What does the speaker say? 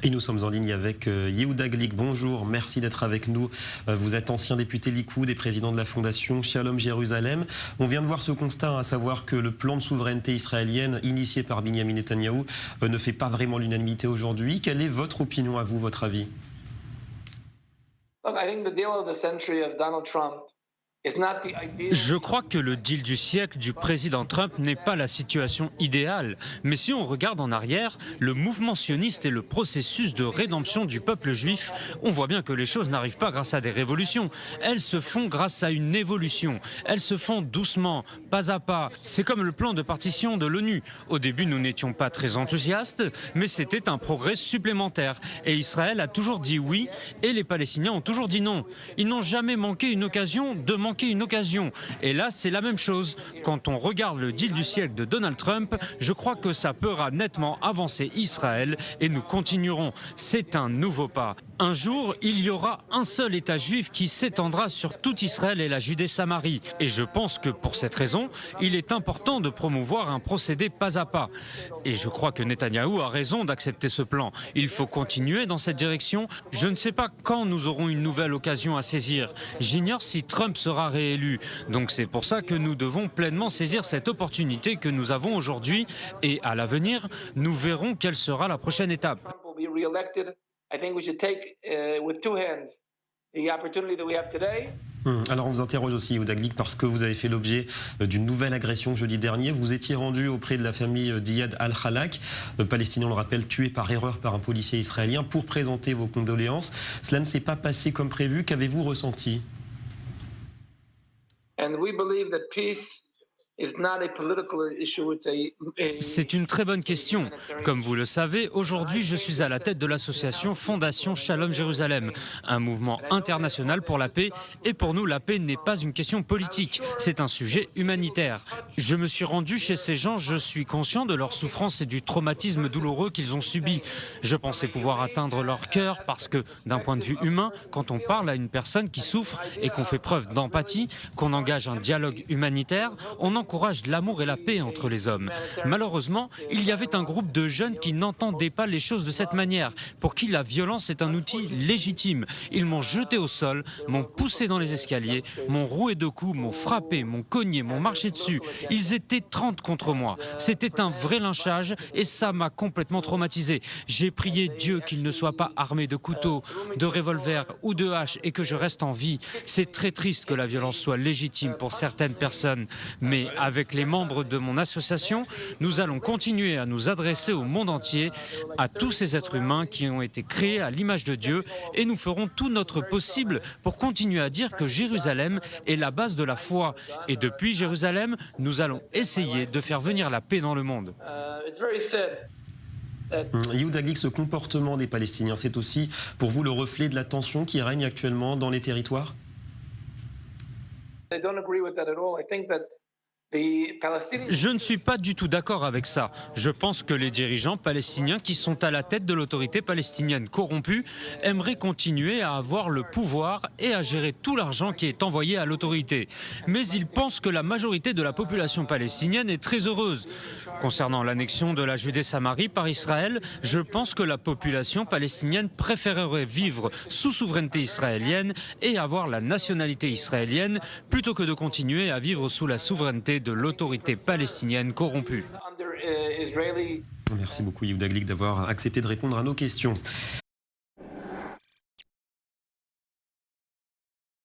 Et nous sommes en ligne avec Yehuda Glick. Bonjour, merci d'être avec nous. Vous êtes ancien député Likoud et président de la fondation Shalom Jérusalem. On vient de voir ce constat, à savoir que le plan de souveraineté israélienne initié par Binyamin Netanyahou ne fait pas vraiment l'unanimité aujourd'hui. Quelle est votre opinion à vous, votre avis? Je crois que le deal du siècle du président Trump n'est pas la situation idéale. Mais si on regarde en arrière, le mouvement sioniste et le processus de rédemption du peuple juif, on voit bien que les choses n'arrivent pas grâce à des révolutions. Elles se font grâce à une évolution. Elles se font doucement, pas à pas. C'est comme le plan de partition de l'ONU. Au début, nous n'étions pas très enthousiastes, mais c'était un progrès supplémentaire. Et Israël a toujours dit oui, et les Palestiniens ont toujours dit non. Ils n'ont jamais manqué une occasion de manquer une occasion. Et là, c'est la même chose. Quand on regarde le deal du siècle de Donald Trump, je crois que ça fera nettement avancer Israël et nous continuerons. C'est un nouveau pas. Un jour, il y aura un seul État juif qui s'étendra sur tout Israël et la Judée-Samarie. Et je pense que pour cette raison, il est important de promouvoir un procédé pas à pas. Et je crois que Netanyahou a raison d'accepter ce plan. Il faut continuer dans cette direction. Je ne sais pas quand nous aurons une nouvelle occasion à saisir. J'ignore si Trump sera réélu. Donc c'est pour ça que nous devons pleinement saisir cette opportunité que nous avons aujourd'hui. Et à l'avenir, nous verrons quelle sera la prochaine étape. Alors on vous interroge aussi, Yehuda Glick, parce que vous avez fait l'objet d'une nouvelle agression jeudi dernier. Vous étiez rendu auprès de la famille d'Iyad al-Khalak, palestinien, on le rappelle, tué par erreur par un policier israélien, pour présenter vos condoléances. Cela ne s'est pas passé comme prévu. Qu'avez-vous ressenti? C'est une très bonne question. Comme vous le savez, aujourd'hui, je suis à la tête de l'association Fondation Shalom Jérusalem, un mouvement international pour la paix. Et pour nous, la paix n'est pas une question politique, c'est un sujet humanitaire. Je me suis rendu chez ces gens, je suis conscient de leur souffrance et du traumatisme douloureux qu'ils ont subi. Je pensais pouvoir atteindre leur cœur parce que, d'un point de vue humain, quand on parle à une personne qui souffre et qu'on fait preuve d'empathie, qu'on engage un dialogue humanitaire, on encourage l'amour et la paix entre les hommes. Malheureusement, il y avait un groupe de jeunes qui n'entendaient pas les choses de cette manière, pour qui la violence est un outil légitime. Ils m'ont jeté au sol, m'ont poussé dans les escaliers, m'ont roué de coups, m'ont frappé, m'ont cogné, m'ont marché dessus. Ils étaient 30 contre moi. C'était un vrai lynchage et ça m'a complètement traumatisé. J'ai prié Dieu qu'il ne soit pas armé de couteaux, de revolvers ou de haches et que je reste en vie. C'est très triste que la violence soit légitime pour certaines personnes, mais avec les membres de mon association, nous allons continuer à nous adresser au monde entier, à tous ces êtres humains qui ont été créés à l'image de Dieu, et nous ferons tout notre possible pour continuer à dire que Jérusalem est la base de la foi. Et depuis Jérusalem, nous allons essayer de faire venir la paix dans le monde. Yehuda Glick, ce comportement des Palestiniens, c'est aussi pour vous le reflet de la tension qui règne actuellement dans les territoires? Je ne suis pas du tout d'accord avec ça. Je pense que les dirigeants palestiniens qui sont à la tête de l'autorité palestinienne corrompue aimeraient continuer à avoir le pouvoir et à gérer tout l'argent qui est envoyé à l'autorité. Mais ils pensent que la majorité de la population palestinienne est très heureuse. Concernant l'annexion de la Judée-Samarie par Israël, je pense que la population palestinienne préférerait vivre sous souveraineté israélienne et avoir la nationalité israélienne plutôt que de continuer à vivre sous la souveraineté de l'autorité palestinienne corrompue. Merci beaucoup Yehuda Glick d'avoir accepté de répondre à nos questions.